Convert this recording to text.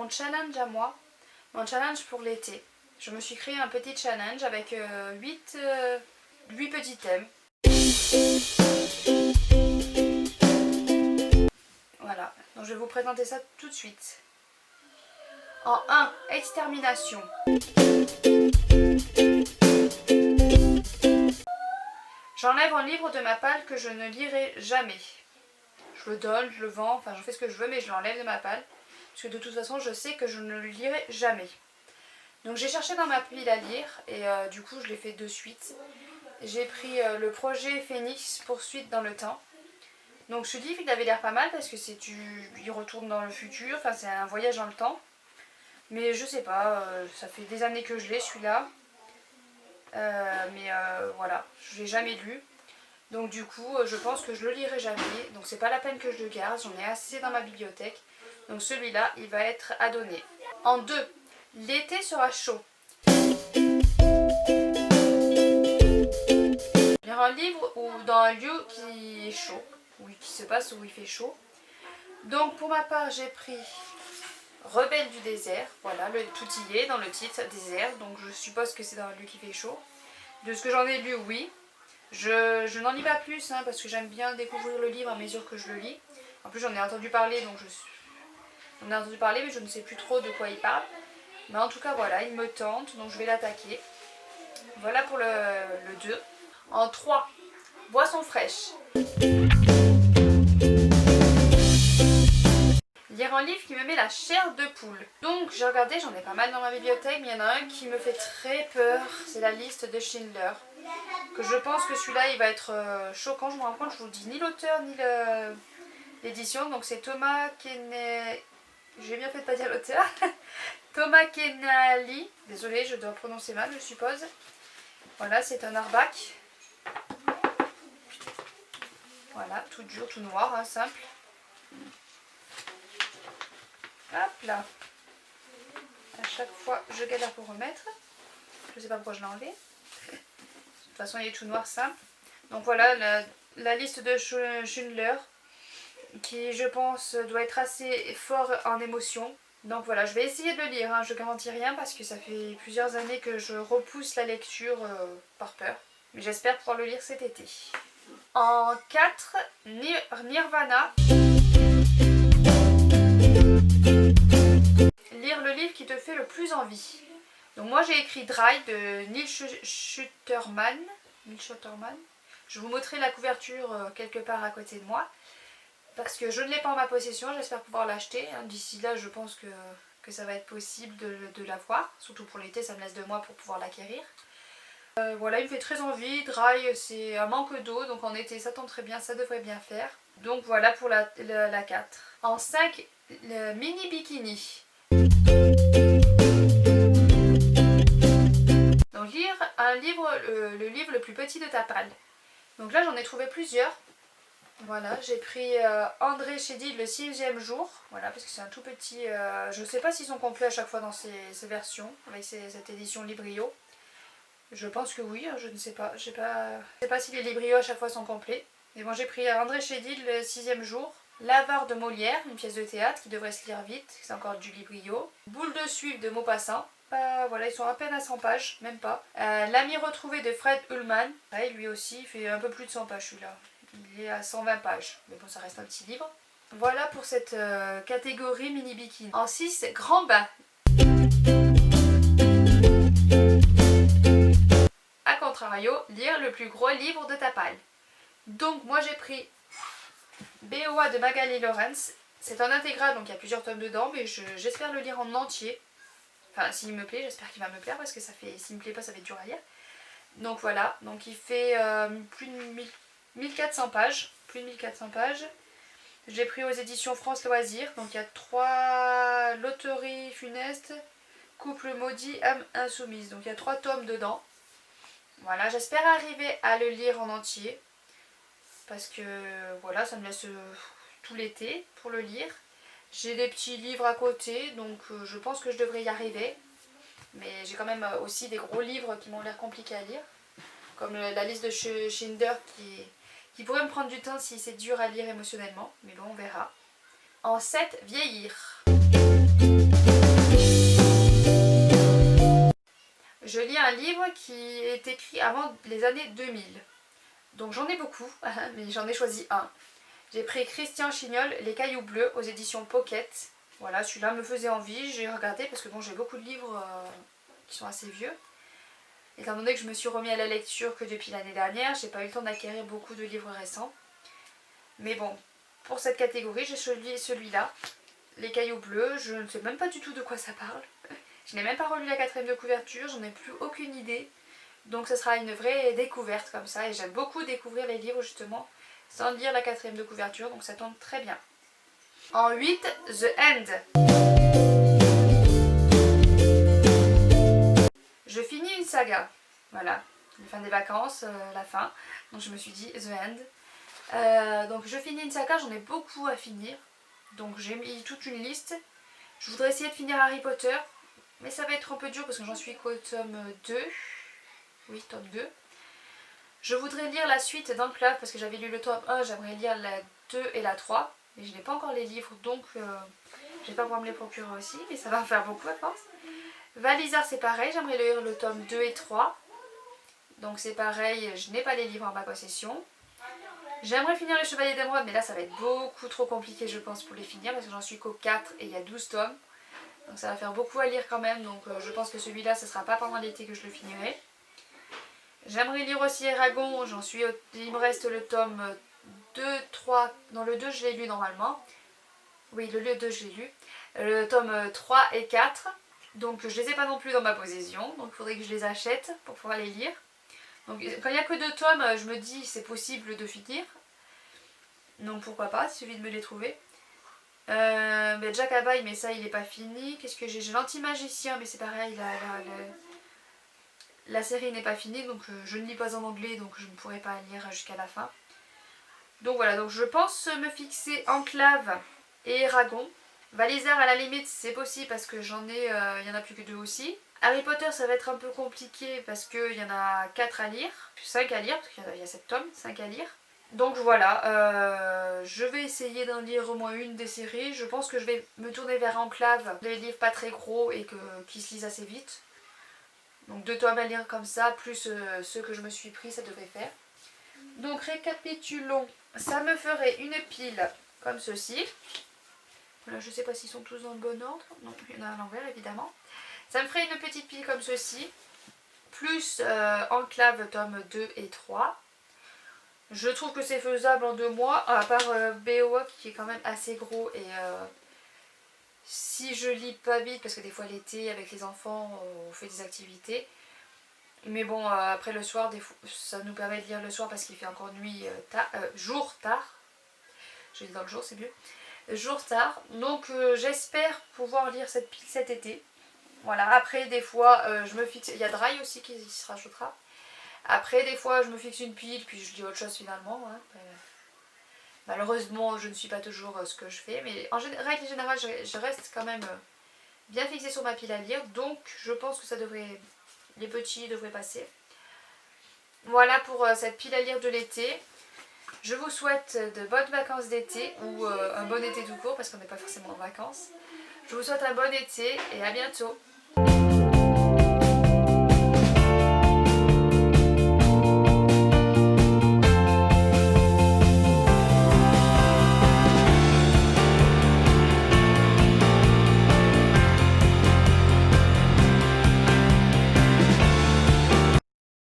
mon challenge à moi, mon challenge pour l'été. Je me suis créé un petit challenge avec 8 petits thèmes. Voilà, donc je vais vous présenter ça tout de suite. En 1, extermination. J'enlève un livre de ma palle que je ne lirai jamais. Je le donne, je le vends, enfin je fais ce que je veux, mais je l'enlève de ma palle. Parce que de toute façon, je sais que je ne le lirai jamais. Donc j'ai cherché dans ma pile à lire, et du coup je l'ai fait de suite. J'ai pris le projet Phoenix, Poursuite dans le temps. Donc ce livre, il avait l'air pas mal, parce que il retourne dans le futur, enfin c'est un voyage dans le temps. Mais je sais pas, ça fait des années que je l'ai celui-là. Voilà, je l'ai jamais lu. Donc du coup, je pense que je le lirai jamais. Donc c'est pas la peine que je le garde, j'en ai assez dans ma bibliothèque. Donc celui-là, il va être à donner. En 2, l'été sera chaud. Lire un livre ou dans un lieu qui est chaud, qui se passe où il fait chaud. Donc pour ma part, j'ai pris Rebelle du désert, voilà, tout y est dans le titre, désert, donc je suppose que c'est dans un lieu qui fait chaud. De ce que j'en ai lu, oui. Je n'en lis pas plus, hein, parce que j'aime bien découvrir le livre à mesure que je le lis. En plus j'en ai entendu parler, mais je ne sais plus trop de quoi il parle. Mais en tout cas voilà, il me tente, donc je vais l'attaquer. Voilà pour le 2. En 3, boisson fraîche. Lire un livre qui me met la chair de poule. Donc j'ai regardé, j'en ai pas mal dans ma bibliothèque, mais il y en a un qui me fait très peur. C'est la liste de Schindler. Que je pense que celui-là il va être choquant. Je me rends compte, je vous dis ni l'auteur ni l'édition. Donc c'est Thomas Keneally. J'ai bien fait de pas dire l'auteur. Thomas Keneally. Désolée, je dois prononcer mal, je suppose. Voilà, c'est un hardback. Voilà, tout dur, tout noir, hein, simple. Hop là. À chaque fois, je galère pour remettre. Je sais pas pourquoi je l'ai enlevé. De toute façon, il est tout noir, simple. Donc voilà, la liste de Schindler, qui, je pense, doit être assez fort en émotion. Donc voilà, je vais essayer de le lire, hein. Je garantis rien parce que ça fait plusieurs années que je repousse la lecture par peur. Mais j'espère pouvoir le lire cet été. En 4, Nirvana. Lire le livre qui te fait le plus envie. Donc moi j'ai écrit Dry de Neil Shusterman. Je vous montrerai la couverture quelque part à côté de moi. Parce que je ne l'ai pas en ma possession, j'espère pouvoir l'acheter. D'ici là je pense que ça va être possible de l'avoir. Surtout pour l'été, ça me laisse 2 mois pour pouvoir l'acquérir. Voilà, il me fait très envie. Dry, c'est un manque d'eau, donc en été ça tombe très bien, ça devrait bien faire. Donc voilà pour la 4. En 5, le mini bikini. Donc lire un livre, le livre le plus petit de ta palle. Donc là j'en ai trouvé plusieurs. Voilà, j'ai pris André Chédid, le 6e jour. Voilà, parce que c'est un tout petit. Je ne sais pas s'ils sont complets à chaque fois dans ces versions, avec cette édition Librio. Je pense que oui, je ne sais pas. Je sais pas si les Librio à chaque fois sont complets. Mais bon, j'ai pris André Chédid, le 6e jour. L'avare de Molière, une pièce de théâtre qui devrait se lire vite, c'est encore du Librio. Boule de suif de Maupassant. Voilà, ils sont à peine à 100 pages, même pas. L'ami retrouvé de Fred Ullman. Ouais, lui aussi, il fait un peu plus de 100 pages celui-là. Il est à 120 pages, mais bon, ça reste un petit livre. Voilà pour cette catégorie mini bikini. En 6, grand bain. A contrario, lire le plus gros livre de ta palle. Donc moi j'ai pris BOA de Magali Lawrence. C'est un intégral, donc il y a plusieurs tomes dedans, mais j'espère le lire en entier. Enfin, s'il me plaît, j'espère qu'il va me plaire, parce que s'il me plaît pas, ça va être dur à lire. Donc voilà, donc il fait plus de 1400 pages. Plus de 1400 pages. J'ai pris aux éditions France Loisirs. Donc il y a 3 loteries funestes, couple maudit, âme insoumise. Donc il y a 3 tomes dedans. Voilà, j'espère arriver à le lire en entier. Parce que voilà, ça me laisse tout l'été pour le lire. J'ai des petits livres à côté, donc je pense que je devrais y arriver. Mais j'ai quand même aussi des gros livres qui m'ont l'air compliqués à lire. Comme la liste de Schindler qui pourrait me prendre du temps si c'est dur à lire émotionnellement. Mais bon, on verra. En 7, vieillir. je lis un livre qui est écrit avant les années 2000. Donc j'en ai beaucoup, mais j'en ai choisi un. J'ai pris Christian Chignol, Les Cailloux Bleus, aux éditions Pocket. Voilà, celui-là me faisait envie, j'ai regardé parce que bon, j'ai beaucoup de livres qui sont assez vieux. Étant donné que je me suis remis à la lecture que depuis l'année dernière, j'ai pas eu le temps d'acquérir beaucoup de livres récents. Mais bon, pour cette catégorie, j'ai choisi celui-là, Les Cailloux Bleus. Je ne sais même pas du tout de quoi ça parle. Je n'ai même pas relu la 4e de couverture, j'en ai plus aucune idée. Donc ce sera une vraie découverte comme ça. Et j'aime beaucoup découvrir les livres justement sans lire la 4e de couverture, donc ça tombe très bien. En 8, The End. Je finis une saga. Voilà, la fin des vacances, la fin. Donc je me suis dit The End. Donc je finis une saga, j'en ai beaucoup à finir. Donc j'ai mis toute une liste. Je voudrais essayer de finir Harry Potter. Mais ça va être un peu dur parce que j'en suis qu'au tome 2. Oui, tome 2. Je voudrais lire la suite d'Enclave parce que j'avais lu le tome 1, j'aimerais lire la 2 et la 3. Mais je n'ai pas encore les livres donc je vais pas pouvoir me les procurer aussi. Mais ça va en faire beaucoup à force. Valisard c'est pareil, j'aimerais lire le tome 2 et 3. Donc c'est pareil, je n'ai pas les livres en ma possession. J'aimerais finir les Chevaliers d'Émeraude mais là ça va être beaucoup trop compliqué je pense pour les finir parce que j'en suis qu'au 4 et il y a 12 tomes. Donc ça va faire beaucoup à lire quand même, donc je pense que celui-là, ce ne sera pas pendant l'été que je le finirai. J'aimerais lire aussi Eragon, il me reste le tome 2, 3, non le 2 je l'ai lu normalement. Oui, le 2 je l'ai lu. Le tome 3 et 4, donc je les ai pas non plus dans ma possession, donc il faudrait que je les achète pour pouvoir les lire. Donc quand il n'y a que 2 tomes, je me dis c'est possible de finir. Donc pourquoi pas, il suffit de me les trouver. Mais Jack Abaye, mais ça il est pas fini. Qu'est-ce que j'ai? J'ai l'Anti-Magicien, mais c'est pareil, la série n'est pas finie, donc je ne lis pas en anglais, donc je ne pourrai pas lire jusqu'à la fin. Donc voilà, donc je pense me fixer Enclave et Eragon. Valisard à la limite c'est possible parce que il y en a plus que 2 aussi. Harry Potter ça va être un peu compliqué parce qu'il y en a 4 à lire, 5 à lire, parce qu'il y a 7 tomes, 5 à lire. Donc voilà, je vais essayer d'en lire au moins une des séries. Je pense que je vais me tourner vers Enclave, des livres pas très gros et qui se lisent assez vite. Donc 2 tomes à lire comme ça, plus ceux que je me suis pris, ça devrait faire. Donc récapitulons, ça me ferait une pile comme ceci. Voilà, je sais pas s'ils sont tous dans le bon ordre. Non, il y en a à l'envers évidemment. Ça me ferait une petite pile comme ceci, plus Enclave tome 2 et 3. Je trouve que c'est faisable en 2 mois, à part BOA qui est quand même assez gros et si je lis pas vite, parce que des fois l'été avec les enfants on fait des activités, mais bon après le soir ça nous permet de lire le soir parce qu'il fait encore nuit jour tard, je lis dans le jour c'est mieux, jour tard, donc j'espère pouvoir lire cette pile cet été. Voilà, après des fois je me fixe, il y a Dry aussi qui se rajoutera. Après, des fois, je me fixe une pile, puis je lis autre chose finalement. Hein. Malheureusement, je ne suis pas toujours ce que je fais, mais en règle générale, je reste quand même bien fixée sur ma pile à lire, donc je pense que les petits devraient passer. Voilà pour cette pile à lire de l'été. Je vous souhaite de bonnes vacances d'été, ou un bon été tout court, parce qu'on n'est pas forcément en vacances. Je vous souhaite un bon été, et à bientôt.